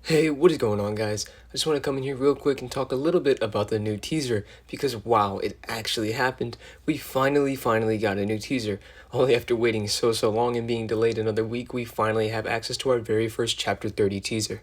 Hey, what is going on, guys? I just want to come in here real quick and talk a little bit about the new teaser because wow, it actually happened. We finally got a new teaser. Only after waiting so long and being delayed another week, we finally have access to our very first Chapter 30 teaser.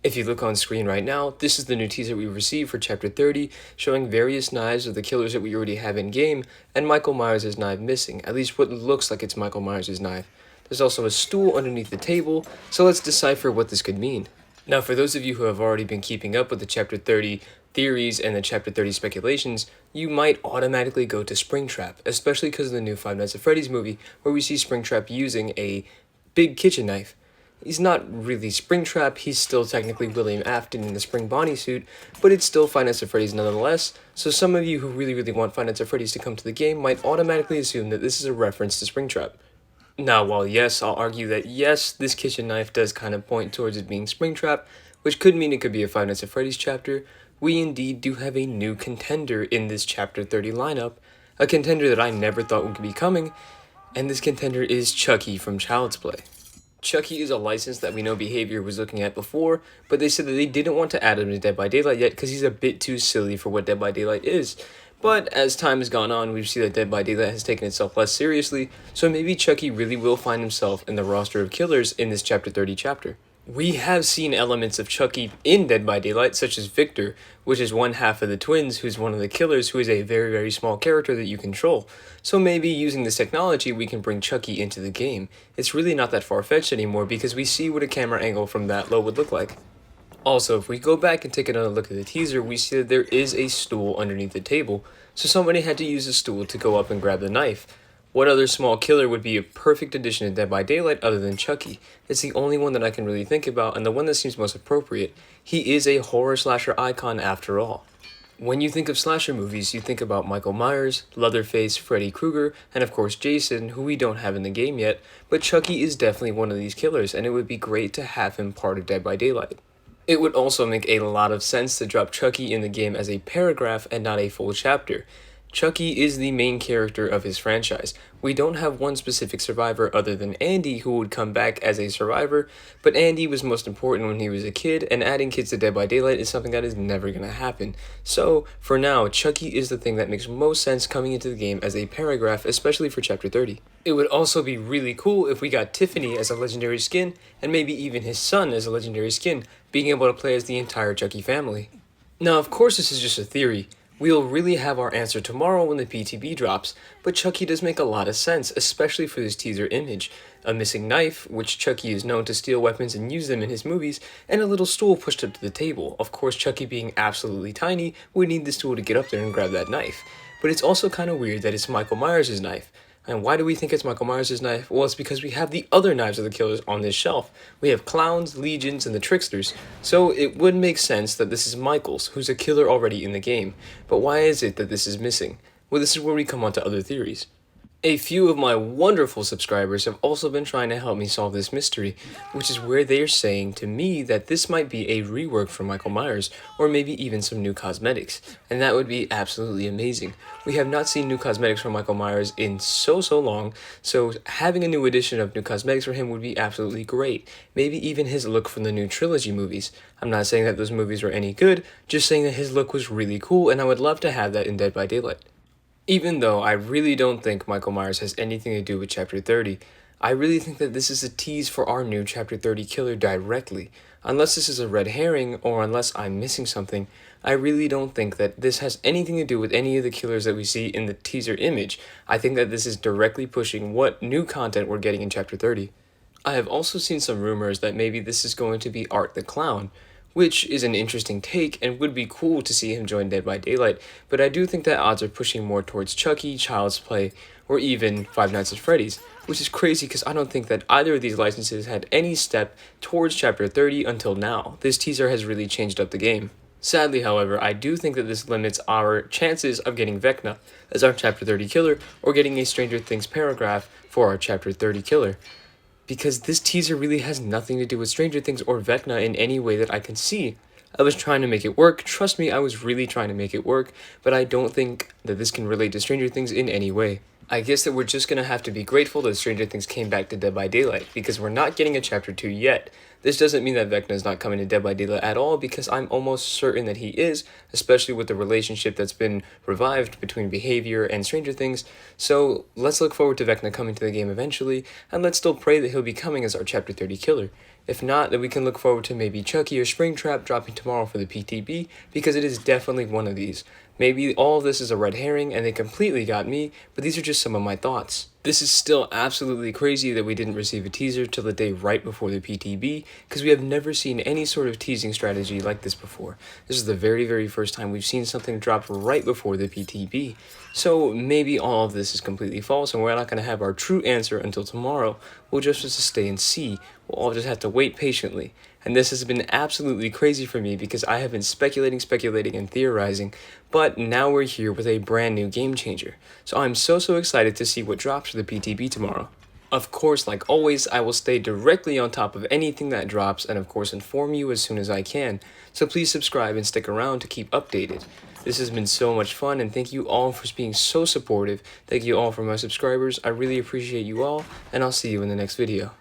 If you look on screen right now, this is the new teaser we received for Chapter 30, showing various knives of the killers that we already have in-game, and Michael Myers' knife missing, at least what looks like it's Michael Myers' knife. There's also a stool underneath the table, so let's decipher what this could mean. Now, for those of you who have already been keeping up with the Chapter 30 theories and the Chapter 30 speculations, you might automatically go to Springtrap, especially because of the new Five Nights at Freddy's movie, where we see Springtrap using a big kitchen knife. He's not really Springtrap, he's still technically William Afton in the Spring Bonnie suit, but it's still Five Nights at Freddy's nonetheless, so some of you who really want Five Nights at Freddy's to come to the game might automatically assume that this is a reference to Springtrap. Now, while yes, I'll argue that yes, this kitchen knife does kind of point towards it being Springtrap, which could mean it could be a Five Nights at Freddy's chapter, we indeed do have a new contender in this Chapter 30 lineup, a contender that I never thought would be coming, and this contender is Chucky from Child's Play. Chucky is a license that we know Behavior was looking at before, but they said that they didn't want to add him to Dead by Daylight yet because he's a bit too silly for what Dead by Daylight is. But as time has gone on, we see that Dead by Daylight has taken itself less seriously, so maybe Chucky really will find himself in the roster of killers in this Chapter 30 chapter. We have seen elements of Chucky in Dead by Daylight, such as Victor, which is one half of the twins, who's one of the killers, who is a very small character that you control. So maybe using this technology, we can bring Chucky into the game. It's really not that far-fetched anymore because we see what a camera angle from that low would look like. Also, if we go back and take another look at the teaser, we see that there is a stool underneath the table, so somebody had to use the stool to go up and grab the knife. What other small killer would be a perfect addition to Dead by Daylight other than Chucky? It's the only one that I can really think about, and the one that seems most appropriate. He is a horror slasher icon after all. When you think of slasher movies, you think about Michael Myers, Leatherface, Freddy Krueger, and of course Jason, who we don't have in the game yet, but Chucky is definitely one of these killers, and it would be great to have him part of Dead by Daylight. It would also make a lot of sense to drop Chucky in the game as a paragraph and not a full chapter. Chucky is the main character of his franchise. We don't have one specific survivor other than Andy who would come back as a survivor, but Andy was most important when he was a kid, and adding kids to Dead by Daylight is something that is never going to happen. So, for now, Chucky is the thing that makes most sense coming into the game as a paragraph, especially for Chapter 30. It would also be really cool if we got Tiffany as a legendary skin, and maybe even his son as a legendary skin, being able to play as the entire Chucky family. Now, of course, this is just a theory. We'll really have our answer tomorrow when the PTB drops, but Chucky does make a lot of sense, especially for this teaser image. A missing knife, which Chucky is known to steal weapons and use them in his movies, and a little stool pushed up to the table. Of course, Chucky being absolutely tiny would need the stool to get up there and grab that knife. But it's also kind of weird that it's Michael Myers' knife. And why do we think it's Michael Myers' knife? Well, it's because we have the other knives of the killers on this shelf. We have Clowns, Legions, and the Tricksters. So it would make sense that this is Michael's, who's a killer already in the game. But why is it that this is missing? Well, this is where we come on to other theories. A few of my wonderful subscribers have also been trying to help me solve this mystery, which is where they are saying to me that this might be a rework for Michael Myers, or maybe even some new cosmetics, and that would be absolutely amazing. We have not seen new cosmetics for Michael Myers in so long, so having a new edition of new cosmetics for him would be absolutely great. Maybe even his look from the new trilogy movies. I'm not saying that those movies were any good, just saying that his look was really cool, and I would love to have that in Dead by Daylight. Even though I really don't think Michael Myers has anything to do with Chapter 30, I really think that this is a tease for our new Chapter 30 killer directly. Unless this is a red herring, or unless I'm missing something, I really don't think that this has anything to do with any of the killers that we see in the teaser image. I think that this is directly pushing what new content we're getting in Chapter 30. I have also seen some rumors that maybe this is going to be Art the Clown, which is an interesting take and would be cool to see him join Dead by Daylight, but I do think that odds are pushing more towards Chucky, Child's Play, or even Five Nights at Freddy's, which is crazy because I don't think that either of these licenses had any step towards Chapter 30 until now. This teaser has really changed up the game. Sadly, however, I do think that this limits our chances of getting Vecna as our Chapter 30 killer, or getting a Stranger Things paragraph for our Chapter 30 killer. Because this teaser really has nothing to do with Stranger Things or Vecna in any way that I can see. I was trying to make it work, trust me, I was really trying to make it work, but I don't think that this can relate to Stranger Things in any way. I guess that we're just gonna have to be grateful that Stranger Things came back to Dead by Daylight, because we're not getting a Chapter 2 yet. This doesn't mean that Vecna is not coming to Dead by Daylight at all, because I'm almost certain that he is, especially with the relationship that's been revived between Behavior and Stranger Things. So let's look forward to Vecna coming to the game eventually, and let's still pray that he'll be coming as our Chapter 30 killer. If not, then we can look forward to maybe Chucky or Springtrap dropping tomorrow for the PTB, because it is definitely one of these. Maybe all of this is a red herring and they completely got me, but these are just some of my thoughts. This is still absolutely crazy that we didn't receive a teaser till the day right before the PTB, because we have never seen any sort of teasing strategy like this before. This is the very first time we've seen something drop right before the PTB. So maybe all of this is completely false and we're not going to have our true answer until tomorrow. We'll just have to stay and see. We'll all just have to wait patiently. And this has been absolutely crazy for me because I have been speculating, and theorizing, but now we're here with a brand new game changer. So I'm so excited to see what drops for the PTB tomorrow. Of course, like always, I will stay directly on top of anything that drops and of course inform you as soon as I can. So please subscribe and stick around to keep updated. This has been so much fun, and thank you all for being so supportive. Thank you all for my subscribers. I really appreciate you all, and I'll see you in the next video.